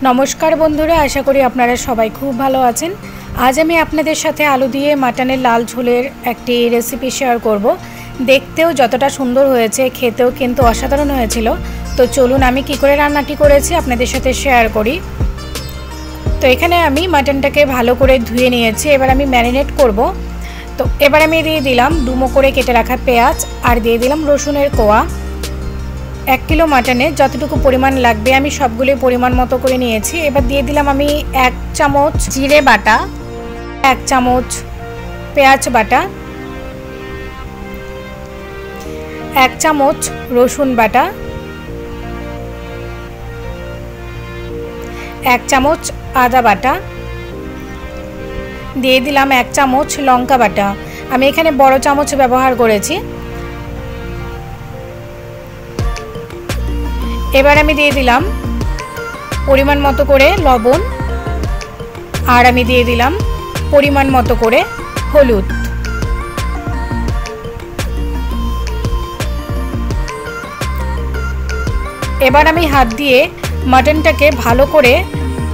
नमस्कार बंधुरा आशा करी आपनारा सबाई खूब भालो आछेन। आज आमी आपनादेर साथे आलू दिए माटनेर लाल झोलेर एकटी रेसिपि शेयर करब। देखतेও যতটা সুন্দর হয়েছে খেতেও কিন্তু অসাধারণ হয়েছিল। তো চলুন আমি কি করে রান্নাটি করেছি আপনাদের সাথে শেয়ার করি। তো এখানে আমি মাটনটাকে ভালো করে ধুয়ে নিয়েছি, এবার আমি ম্যারিনেট করব। তো এবার আমি দিয়ে দিলাম ডুমো করে কেটে রাখা পেঁয়াজ আর দিয়ে দিলাম রসুনের কোয়া। 1 কিলো মাটনে যতটুকু পরিমাণ লাগবে আমি সবগুলো পরিমাণ মতো করে নিয়েছি। এবার দিয়ে দিলাম আমি 1 চামচ জিরে বাটা, 1 চামচ পেঁয়াজ বাটা, 1 চামচ রসুন বাটা, 1 চামচ আদা বাটা, দিয়ে দিলাম 1 চামচ লঙ্কা বাটা। আমি এখানে বড় চামচ ব্যবহার করেছি। এবার আমি দিয়ে দিলাম পরিমাণ মতো করে লবণ আর আমি দিয়ে দিলাম পরিমাণ মতো করে হলুদ। এবার আমি হাত দিয়ে মাটনটাকে ভালো করে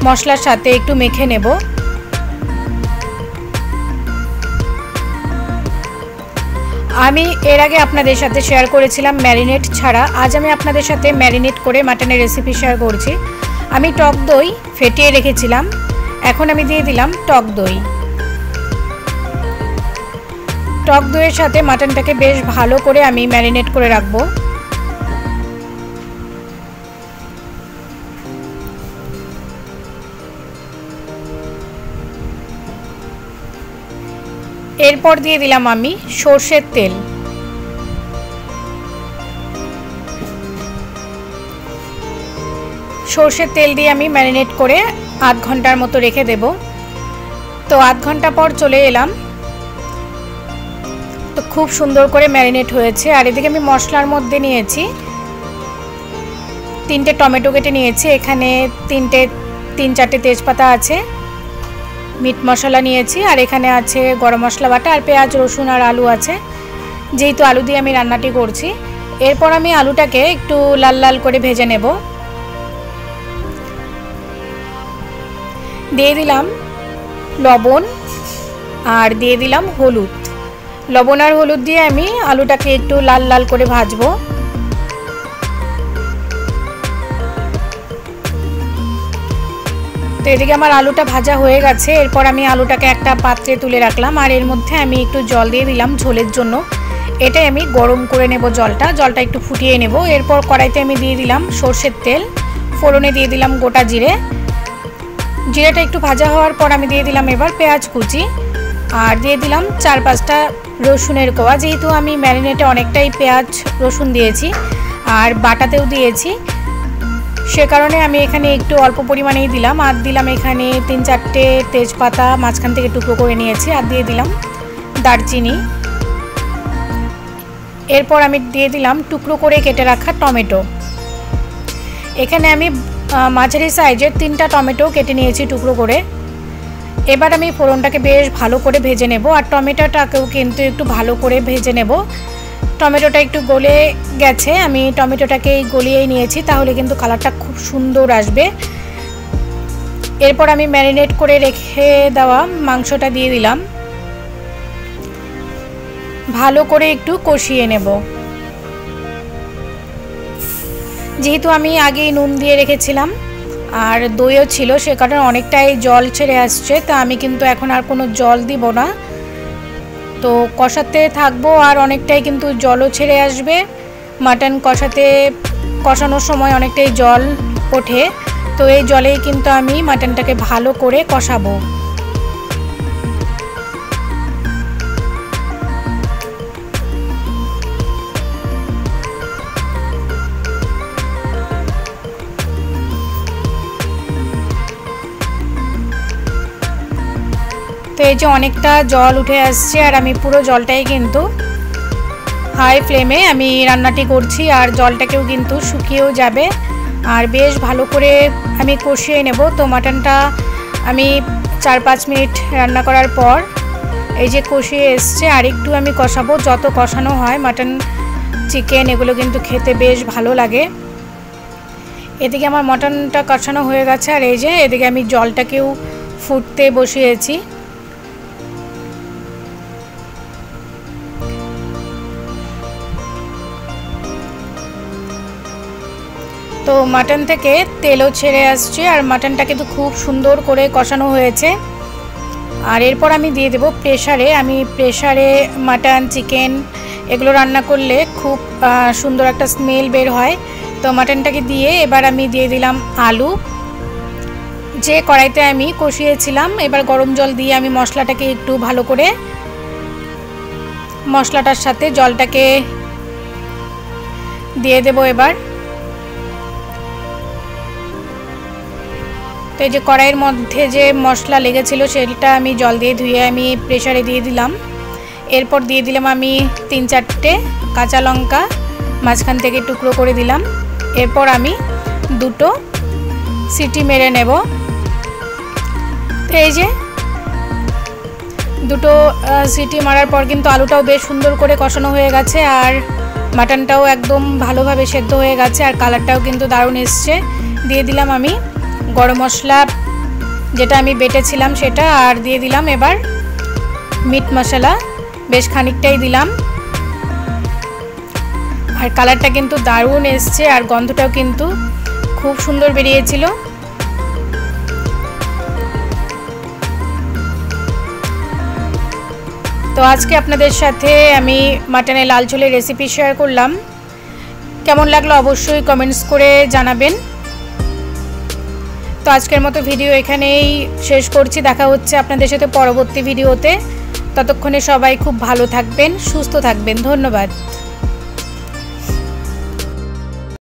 মশলার সাথে একটু মেখে নেব। আমি এর আগে আপনাদের সাথে শেয়ার করেছিলাম ম্যারিনেট ছাড়া, আজ আমি আপনাদের সাথে ম্যারিনেট করে মাটনের রেসিপি শেয়ার করছি। আমি টক দই ফেটিয়ে রেখেছিলাম, এখন আমি দিয়ে দিলাম টক দই। টক দইয়ের সাথে মাটনটাকে বেশ ভালো করে আমি ম্যারিনেট করে রাখবো। এরপর দিয়ে দিলাম আমি সরষের তেল। সরষের তেল দিয়ে আমি ম্যারিনেট করে আধ ঘন্টার মতো রেখে দেব। তো আধ ঘন্টা পর চলে এলাম। তো খুব সুন্দর করে ম্যারিনেট হয়েছে। আর এদিকে আমি মশলার মধ্যে নিয়েছি 3টে টমেটো কেটে নিয়েছি, এখানে 3-4টে তেজপাতা আছে, মিট মশলা নিয়েছি আর এখানে আছে গরম মশলা বাটা আর পেঁয়াজ রসুন আর আলু আছে, যেহেতু আলু দিয়ে আমি রান্নাটি করছি। এরপর আমি আলুটাকে একটু লাল লাল করে ভেজে নেব। দিয়ে দিলাম লবণ আর দিয়ে দিলাম হলুদ। লবণ আর হলুদ দিয়ে আমি আলুটাকে একটু লাল লাল করে ভাজবো। তো এদিকে আমার আলুটা ভাজা হয়ে গেছে। এরপর আমি আলুটাকে একটা পাত্রে তুলে রাখলাম আর এর মধ্যে আমি একটু জল দিয়ে দিলাম ঝোলের জন্য। এটাই আমি গরম করে নেব, জলটা একটু ফুটিয়ে নেব। এরপর কড়াইতে আমি দিয়ে দিলাম সরষের তেল, ফোড়নে দিয়ে দিলাম গোটা জিরে। জিরেটা একটু ভাজা হওয়ার পর আমি দিয়ে দিলাম এবার পেঁয়াজ কুচি আর দিয়ে দিলাম 4-5টা রসুনের কোয়া। যেহেতু আমি ম্যারিনেটে অনেকটাই পেঁয়াজ রসুন দিয়েছি আর বাটাতেও দিয়েছি, সে কারণে আমি এখানে একটু অল্প পরিমাণেই দিলাম। আর দিলাম এখানে 3-4টে তেজপাতা মাঝখান থেকে টুকরো করে নিয়েছি আর দিয়ে দিলাম দারচিনি। এরপর আমি দিয়ে দিলাম টুকরো করে কেটে রাখা টমেটো। এখানে আমি মাঝারি সাইজের 3টা টমেটো কেটে নিয়েছি টুকরো করে। এবার আমি ফোড়নটাকে বেশ ভালো করে ভেজে নেব আর টমেটোটাকেও কিন্তু একটু ভালো করে ভেজে নেব। টমেটোটা একটু গলে গেছে, আমি টমেটোটাকে গলিয়েই নিয়েছি, তাহলে কিন্তু কালারটা খুব সুন্দর আসবে। এরপর আমি ম্যারিনেট করে রেখে দেওয়া মাংসটা দিয়ে দিলাম, ভালো করে একটু কষিয়ে নেব। যেহেতু আমি আগেই নুন দিয়ে রেখেছিলাম আর দইও ছিল, সে কারণে অনেকটাই জল ছেড়ে আসছে, তা আমি কিন্তু এখন আর কোনো জল দিব না। তো কষাতে থাকবো আর অনেকটাই কিন্তু জলও ছেড়ে আসবে। মাটন কষানোর সময় অনেকটাই জল ওঠে, তো এই জলেই কিন্তু আমি মাটনটাকে ভালো করে কষাবো। তো এই যে অনেকটা জল উঠে আসছে আর আমি পুরো জলটাই কিন্তু হাই ফ্লেমে আমি রান্নাটি করছি আর জলটাকেও কিন্তু শুকিয়েও যাবে আর বেশ ভালো করে আমি কষিয়ে নেব। তো মাটনটা আমি 4-5 মিনিট রান্না করার পর এই যে কষিয়ে এসছে, আর একটু আমি কষাবো। যত কষানো হয় মাটন চিকেন এগুলো কিন্তু খেতে বেশ ভালো লাগে। এদিকে আমার মটনটা কষানো হয়ে গেছে, আর এই যে এদিকে আমি জলটাকেও ফুটতে বসিয়েছি। তো মাটন থেকে তেলও ছেড়ে আসছে, আর মাটনটা কিন্তু খুব সুন্দর করে কষানো হয়েছে। আর এরপর আমি দিয়ে দেব প্রেসারে। আমি প্রেসারে মাটন, চিকেন এগুলো রান্না করলে খুব সুন্দর একটা স্মেল বের হয়। তো মাটনটাকে দিয়ে এবার আমি দিয়ে দিলাম আলু, যে কড়াইতে আমি কষিয়েছিলাম। এবার গরম জল দিয়ে আমি মশলাটাকে একটু ভালো করে মশলাটার সাথে জলটাকে দিয়ে দেব এবার। তো এই যে কড়াইয়ের মধ্যে যে মশলা লেগেছিল সেটা আমি জল দিয়ে ধুয়ে আমি প্রেসারে দিয়ে দিলাম। এরপর দিয়ে দিলাম আমি 3-4টে কাঁচা লঙ্কা মাঝখান থেকে টুকরো করে দিলাম। এরপর আমি 2টো সিটি মেরে নেব। তো এই যে 2টো সিটি মারার পর কিন্তু আলুটাও বেশ সুন্দর করে কষানো হয়ে গেছে, আর মাটনটাও একদম ভালোভাবে সেদ্ধ হয়ে গেছে, আর কালারটাও কিন্তু দারুণ এসছে। দিয়ে দিলাম আমি গরম মশলা যেটা আমি বেটেছিলাম সেটা, আর দিয়ে দিলাম এবার মিট মশলা বেশ খানিকটাই দিলাম। আর কালারটা কিন্তু দারুণ এসছে, আর গন্ধটাও কিন্তু খুব সুন্দর বেরিয়েছিল। তো আজকে আপনাদের সাথে আমি মাটনের লাল ঝোলের রেসিপি শেয়ার করলাম। কেমন লাগলো অবশ্যই কমেন্টস করে জানাবেন। তো আজকের মতো ভিডিও এখানেই শেষ করছি। দেখা হচ্ছে আপনাদের সাথে পরবর্তী ভিডিওতে। ততক্ষণে সবাই খুব ভালো থাকবেন, সুস্থ থাকবেন। ধন্যবাদ।